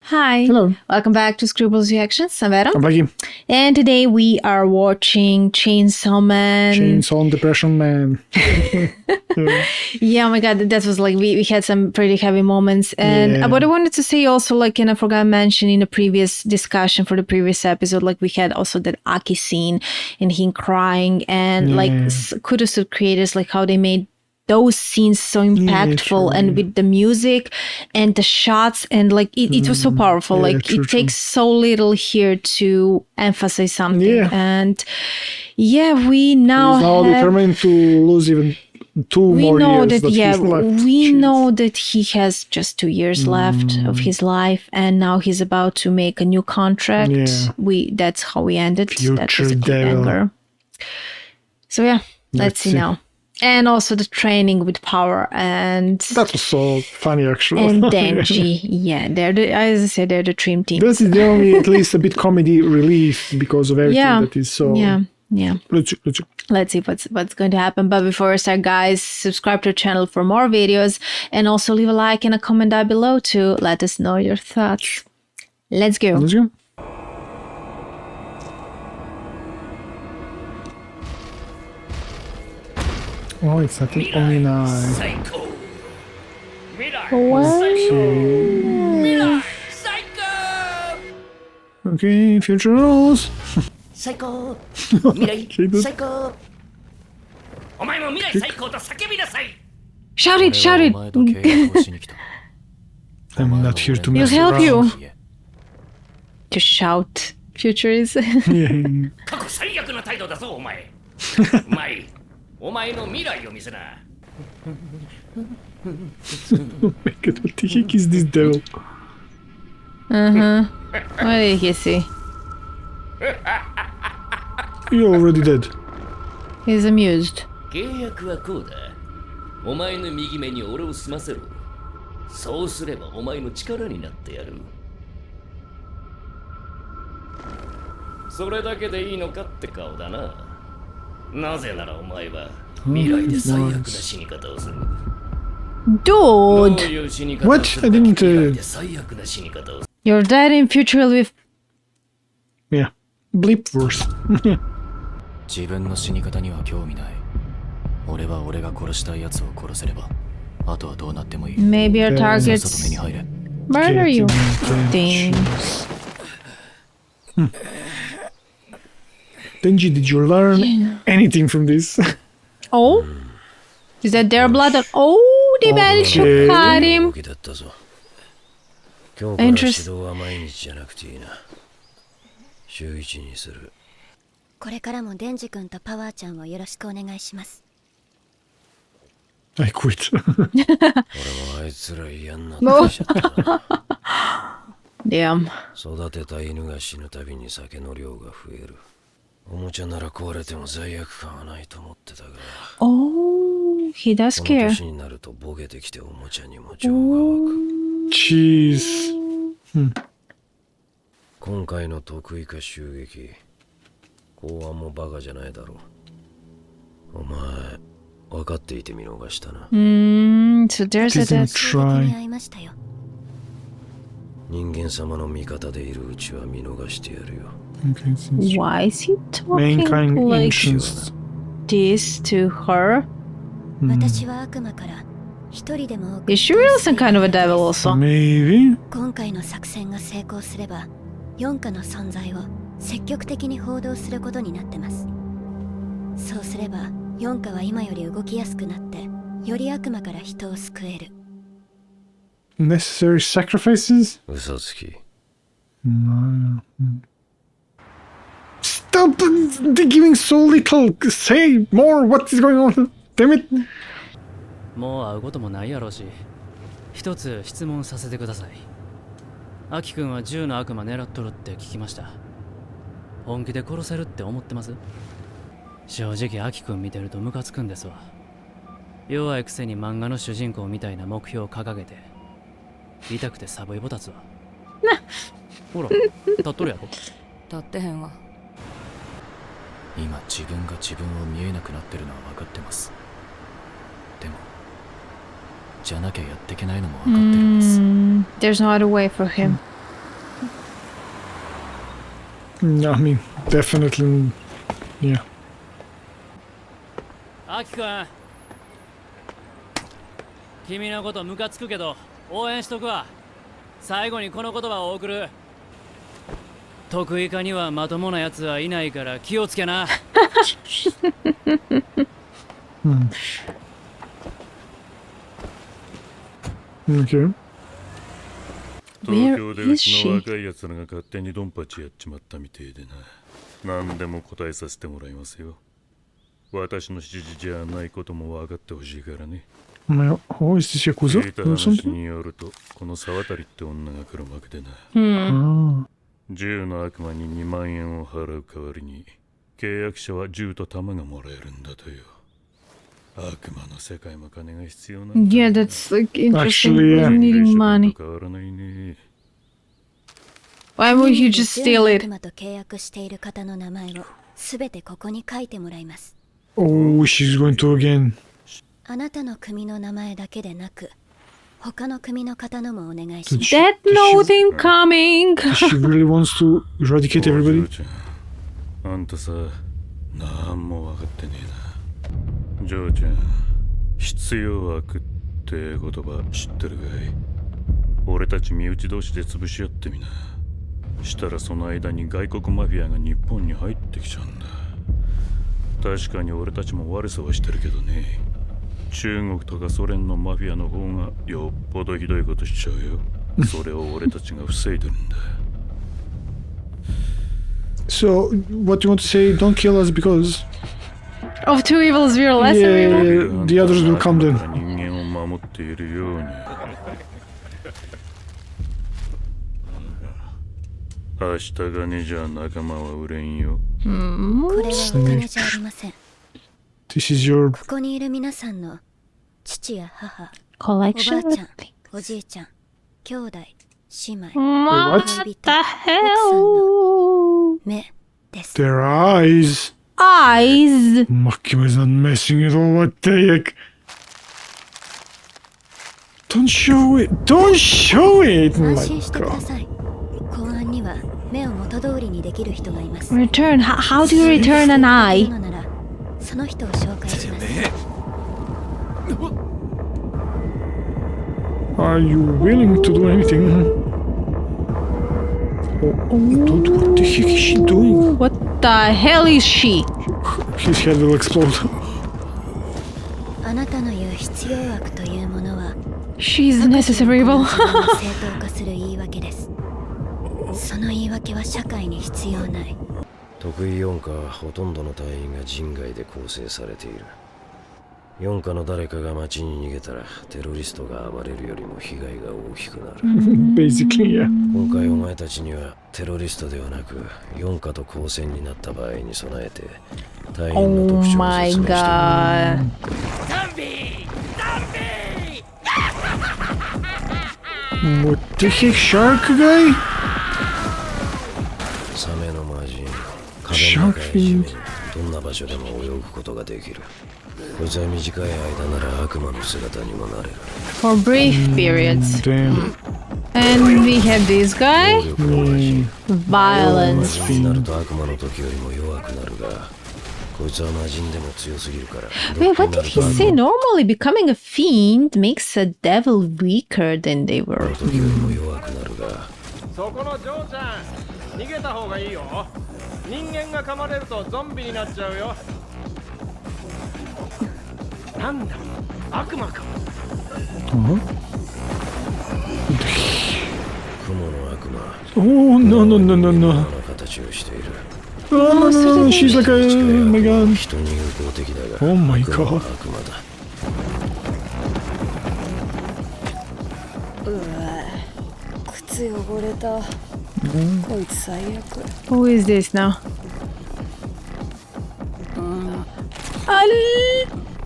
Hi. Hello. Welcome back to Scribbles Reactions. I'm Vera. I'm Makima. And today we are watching Chainsaw Man. Chainsaw Depression Man. Yeah, oh my god, that was like, we had some pretty heavy moments. And but I wanted to say also, like, and I forgot to mention in the previous discussion for the previous episode, like, we had also that Aki scene and him crying and like kudos to creators, like how they made those scenes so impactful and with the music and the shots and like it was so powerful. Like it takes so little here to emphasize something. And we now He's now determined to lose even 2 more years that he's left. We know that he has just 2 years left of his life, and now he's about to make a new contract. That's how we ended. That was a cliffhanger. So let's see now. And also the training with power, and that was so funny actually. And Denji, as I said, they're the dream team. This is the only, at least a bit comedy relief because of everything that is so. Let's see what's going to happen. But before we start, guys, subscribe to our channel for more videos, and also leave a like and a comment down below to let us know your thoughts. Let's go. Let's go. Oh, it's not only nice. Okay, future rules. Psycho! Shout it! I'm not here to mess around. He'll help you. To shout. Future is. Oh my god, what the heck is this devil? What did he see? You're already dead. He's amused. Dude! What? I didn't. You're dead in future with. Yeah. Bleep verse. Maybe your targets murder you. Denji, did you learn anything from this? Oh? Is that their blood? Oh, they managed to cut him. Interesting. I quit. Damn. Oh, he does care. Jeez. So there's a death. Why is he talking like this to her? Is she really some kind of a devil also? Maybe. Necessary sacrifices? No. Stop giving so little. Say more. What is going on? Damn it. もう会うこともないやろうし、一つ質問させてください。アキ君は銃の悪魔狙っとるって聞きました。本気で殺せるって思ってます？正直アキ君見てるとムカつくんですわ。弱いくせに漫画の主人公みたいな目標を掲げて、痛くてサブイボ立つわ。ほら、立っとるやろ。立ってへんわ。今自分が自分を見えなくなってるのは分かってます。でもじゃなきゃやっていけないのも分かってるんです。There's no other way for him. I mean, definitely, yeah. アキくん、君のことムカつくけど応援しとくわ。最後にこの言葉を送る。得意科にはまともなやつはいないから気をつけな。Okay. 東京でうちの若いやつらが勝手にドンパチやっちまったみてえでな。何でも答えさせてもらいますよ。私の指示じゃないことも分かってほしいからね。Oh, is this Yakuza 聞いた or 話 something? によると、この沢渡って女が来るわけでな。Ah. 銃の悪魔に2万円を払う代わりに、契約者は銃と弾がもらえるんだとよ。悪魔の世界も金が必要なんだ。Yeah, that's like interesting. Actually, yeah. Needing money. 変わらないね。Why would you just steal it? 悪魔と契約している方の名前をすべてここに書いてもらいます。Oh, she's going to again. あなたの組の名前だけでなく、他の組の方のもお願いします。That note incoming! She really wants to eradicate everybody. ジョーちゃん、あんたさ、なんも分かってねえな。ジョーちゃん、必要悪って言葉知ってるかい？俺たち身内同士で潰し合ってみな。したらその間に外国マフィアが日本に入ってきちゃうんだ。確かに俺たちも悪さはしてるけどね。中国とかソ連のマフィアの方がよっぽどひどいことしちゃうよ。それを俺たちが防いでるんだ。So, what you want to say? Don't kill us because Of two evils, we are less of evil. yeah, the others will come then. 人間を守っているように。明日がねじゃ仲間は売れんよ。これはお金じゃありません。 This is your ここにいる皆さんの父や母、お Collection ばあちゃん of things. おじいちゃん、兄弟、姉妹、 What 恋 the 人、 hell? 目です。 their eyes. Eyes! Makima is not messing at all. What the heck? Don't show it. Don't show it. 安 My 心してくだ God. さい。公安には目を元通りにできる人がいます。 Return? How do you return an い eye? るのならその人を紹介します。 Are you willing to do anything? Dude, what the heck is she doing? What the hell is she? His head will explode. あなたの言う必要悪というものは She's necessary evil. 自分を正当化する言い訳です。その言い訳は社会に必要ない。得意4課はほとんどの隊員が人外で構成されている。4課の誰かが街に逃げたらテロリストが暴れるよりも被害が大きくなる。Basically, yeah. 今回お前たちにはテロリストではなく4課と交戦になった場合に備えて隊員の Oh 特徴を my 説明して god. What the heck, shark guy? サメの魔人、壁シャークの中へフィン地面どんな場所でも泳ぐことができる。こいつは短い間なら悪魔の姿にもなれる。 For brief periods. Damn. And we have this guy. 暴力の魔人 Violence. 魔人になると悪魔の時よりも弱くなるが、こいつは魔人でも強すぎるから。 Wait, what did he say? Normally, becoming a fiend makes a devil weaker than they こ were. の時よりも弱くなるが、そこのジョーちゃん、逃げた方がいいよ。人間が噛まれるとゾンビになっちゃうよ。なんだ、悪魔か。雲の悪魔。 Oh, no, no, no, no, こ no. の形をしている。 Oh, no, no, she's like a... Oh my god. 人に有効的だが、 Oh my 悪魔は god. 悪魔だ。靴汚れた。こいつ最悪。 Who is this now?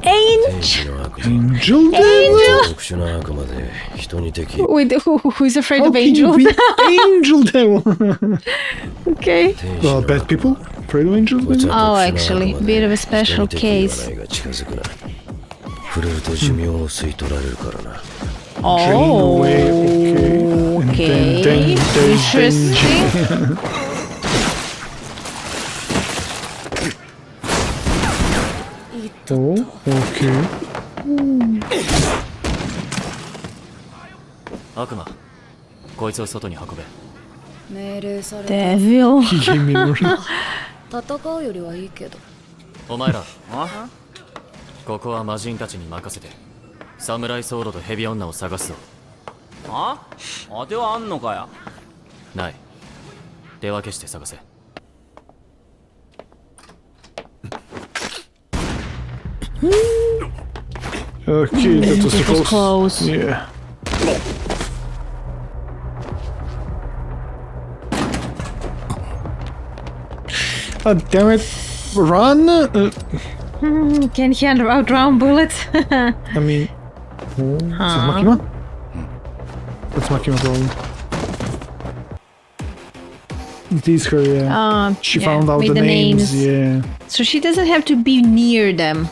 Angel. 天使の悪魔。 Angel Devil? Angel. 特殊な悪魔で人に敵。 Wait, who's afraid How of can you angels? be Angel Devil? Okay. 天使の悪魔 Bad people? Afraid of angels? こいつ maybe? は Oh, 特殊な actually, 悪魔 bit で of a special 人に敵意 case. はないが近づくな。触れると寿命を吸い取られるからな。 Oh, Way, okay. And okay. then there's Interesting. Oh, okay. 悪魔こいつを外に運べ。命令された。 Devil. He gave me more. 戦うよりはいいけど。お前らここは魔人たちに任せてサムライソードとヘビ女を探すぞ。あ当てはあんのかよ。ない。手分けして探せ。 Okay, that was It was close. Yeah. Damn it. Run! Can he outrun bullets? I mean... Oh, is it Makima? That's Makima problem. It is her, yeah. She found out the names, yeah. So she doesn't have to be near them.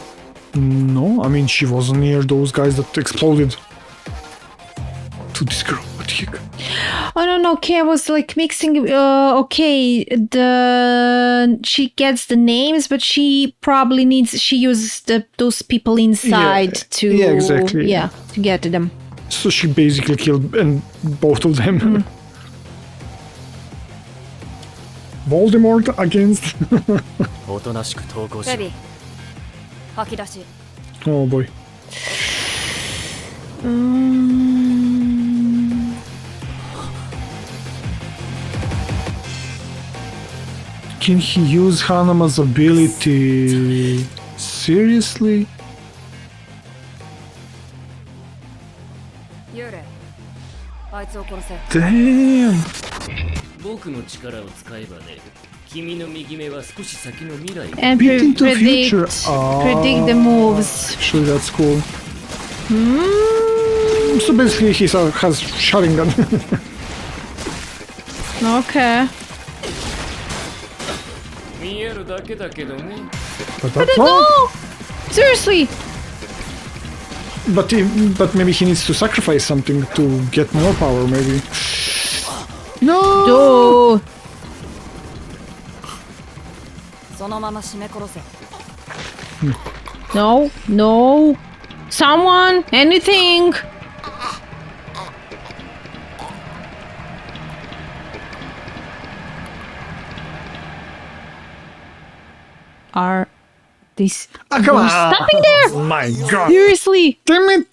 No, I mean, she wasn't near those guys that exploded. To this girl, what the heck? Oh no, okay, I was like mixing. Okay, she gets the names, but she probably she uses those people inside to exactly. Yeah, to get to them. So she basically killed both of them. Voldemort against. おとなしく投降しろ。レビ吐き出し。 Oh boy. Can he use Hanama's ability? Seriously? 幽霊。あいつを殺せ。 Damn! 僕の力を使えばね、君の右目は少し先の未来。 And Beat into the predict future. predict the moves. Actually, that's cool. So basically, he has Sharingan. Okay. 見えるだけだけどね。 But that's all. No! Seriously! But maybe he needs to sacrifice something to get more power, maybe. No! Oh! そのまま絞め殺せ。 No, no. Someone, anything. Are these Come on! stopping there? Oh my god! Seriously? Damn it!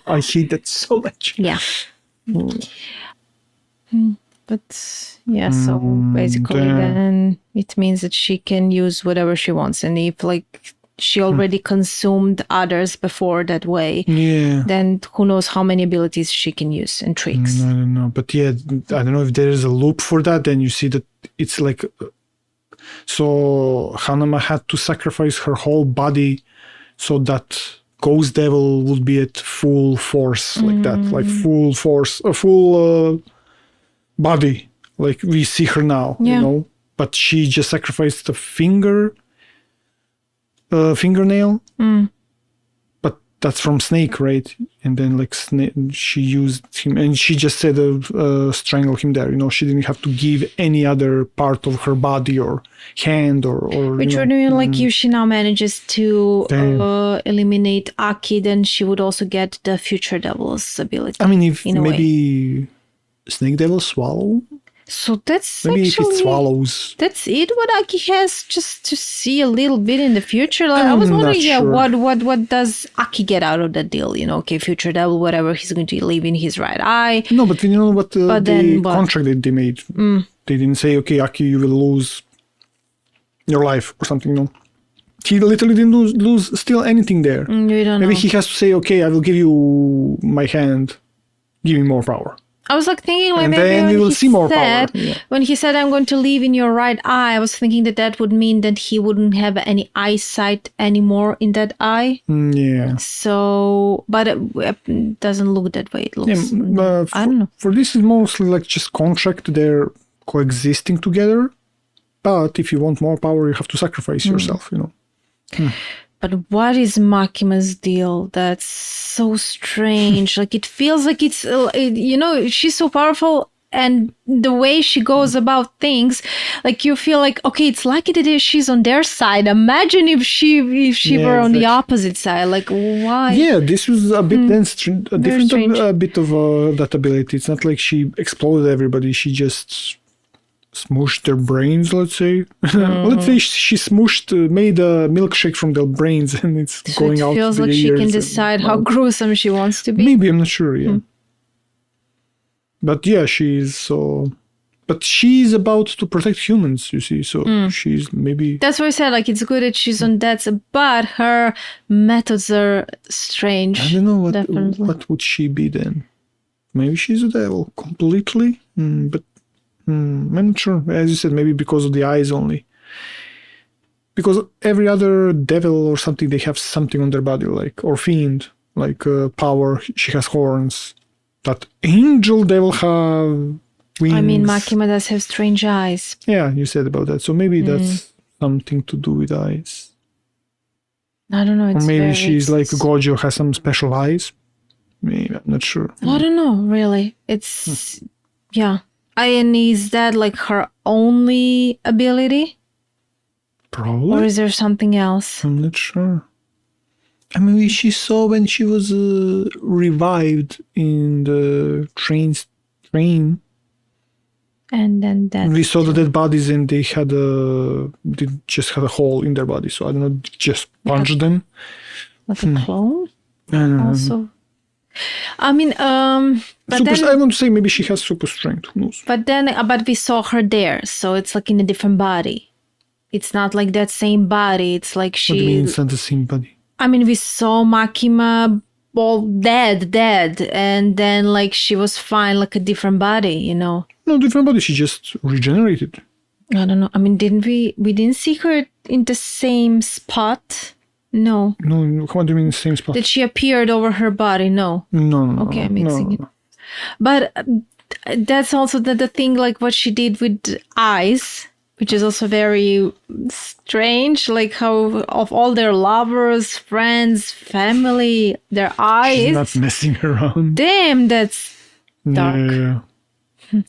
I hate that so much. Yeah. But yeah, so basically damn. then it means that she can use whatever she wants. And if like she already consumed others before that way, Yeah. then who knows how many abilities she can use and tricks. I don't know. But yeah, I don't know if there is a loop for that. Then you see that it's like... So Hanama had to sacrifice her whole body so that Ghost Devil would be at full force like that. Like full force, full body. Like we see her now, Yeah. you know. But she just sacrificed a fingernail. But that's from Snake, right? And then like she used him and she just said strangle him there, you know. She didn't have to give any other part of her body or hand or Which would mean like if she now manages to eliminate Aki, then she would also get the Future Devil's ability. I mean, if in a way. maybe Snake Devil swallow? So that's Maybe actually... if it swallows. That's it. What Aki has just to see a little bit in the future. Like, I was I'm not wondering, yeah, sure. what does Aki get out of that deal? You know, okay, Future Devil, whatever, he's going to live in his right eye. No, but you know what then what? contract that they made. They didn't say, okay, Aki, you will lose your life or something. No, he literally didn't lose still anything there. We don't Maybe know. he has to say, okay, I will give you my hand, give me more power. I was like thinking, like And maybe then when we will he see more said, power. Yeah. when he said, "I'm going to live in your right eye," I was thinking that would mean that he wouldn't have any eyesight anymore in that eye. Yeah. So, but it doesn't look that way. It looks, I don't know. For this, is mostly like just contract. They're coexisting together. But if you want more power, you have to sacrifice yourself, you know. But what is Makima's deal? That's so strange. Like, it feels like it's, you know, she's so powerful and the way she goes about things, like you feel like, okay, it's lucky that she's on their side. Imagine if she were on the opposite side. Like, why? Yeah, this was a bit different, strange. a bit of that ability. It's not like she exploded everybody. She just smooshed their brains, let's say. Let's say she made a milkshake from their brains, and it's going out. It feels like she can decide how gruesome she wants to be. Maybe, I'm not sure, yeah. But yeah, but she's about to protect humans, you see, so she's maybe... That's why I said, like, it's good that she's on that side, but her methods are strange. I don't know, what would she be then? Maybe she's a devil completely, but I'm not sure. As you said, maybe because of the eyes only. Because every other devil or something, they have something on their body, like, or fiend, like power, she has horns. That angel devil have wings. I mean, Makima does have strange eyes. Yeah, you said about that. So maybe that's something to do with eyes. I don't know. Or maybe she's like Gojo, has some special eyes. Maybe, I'm not sure. I don't know, really. It's, yeah. And is that like her only ability? Probably. Or is there something else? I'm not sure. I mean, she saw when she was revived in the train. And then that... We saw the dead bodies and they just had a hole in their body. So I don't know, just punched them. Like a clone? I don't know. Also. I mean, but then, I want to say maybe she has super strength. Who knows? But we saw her there. So it's like in a different body. It's not like that same body. It's like she... What do you mean it's not the same body? I mean, we saw Makima all dead, and then like she was fine, like a different body, you know. No, different body. She just regenerated. I don't know. I mean, we didn't see her in the same spot? No. No, what do you mean the same spot? That she appeared over her body? No. No. Okay, I'm mixing it. But that's also the thing, like what she did with eyes, which is also very strange, like how of all their lovers, friends, family, their eyes. She's not messing around. Damn, that's dark. Yeah.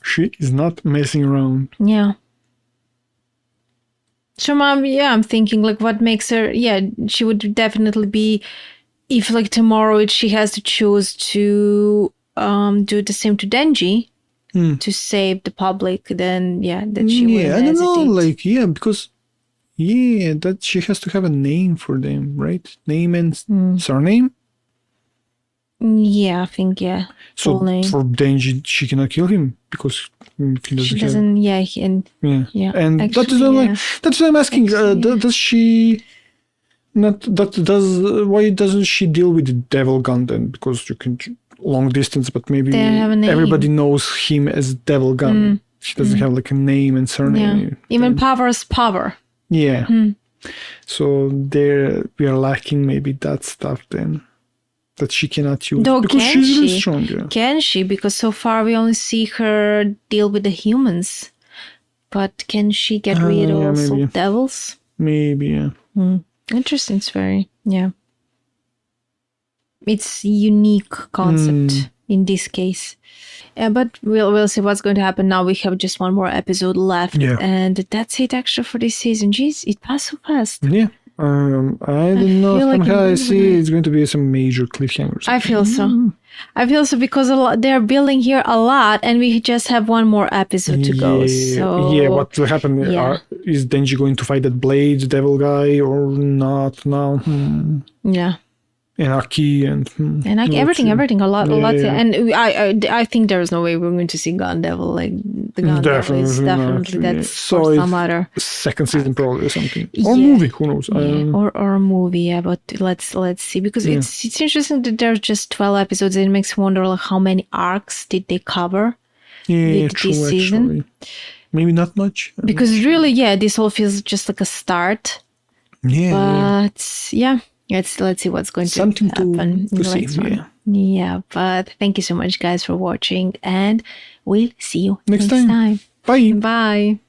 She is not messing around. Yeah. So, I'm thinking, like, what makes her... Yeah, she would definitely be... If, like, tomorrow she has to choose to do the same to Denji, to save the public, then that she would hesitate. I don't know, because that she has to have a name for them, right? Name and surname. Yeah, I think So full name. For Denji, she cannot kill him because he doesn't. And actually, that's what I'm asking. Does she not? Why doesn't she deal with the devil gun then? Because you can long distance, but maybe everybody knows him as Devil Gun. She doesn't have like a name and surname. Yeah. Even power is power. Yeah. So we are lacking maybe that stuff then that she cannot use. Though because she's really strong. Yeah. Can she? Because so far we only see her deal with the humans. But can she get rid of also devils? Maybe, yeah. Interesting. It's very, it's a unique concept in this case. But we'll see what's going to happen now. We have just one more episode left. Yeah. And that's it actually for this season. Jeez, it passed so fast. Yeah. I don't know. Somehow I see it's going to be some major cliffhangers. I feel so. I feel so because they're building here a lot and we just have one more episode to go. So what will happen? Is Denji going to fight that Blade devil guy or not now? Yeah. And Aki and Aki, everything, a lot. Yeah. And I think there's no way we're going to see Gun Devil, like the Gun Devil is definitely that's so for some other second season probably or something, or movie, who knows? Or a movie, but let's see, because it's interesting that there's just 12 episodes. It makes me wonder like how many arcs did they cover with this season. Actually. Maybe not much, because really, this all feels just like a start. But let's see what's going to happen. To see. But thank you so much, guys, for watching, and we'll see you next time. Bye.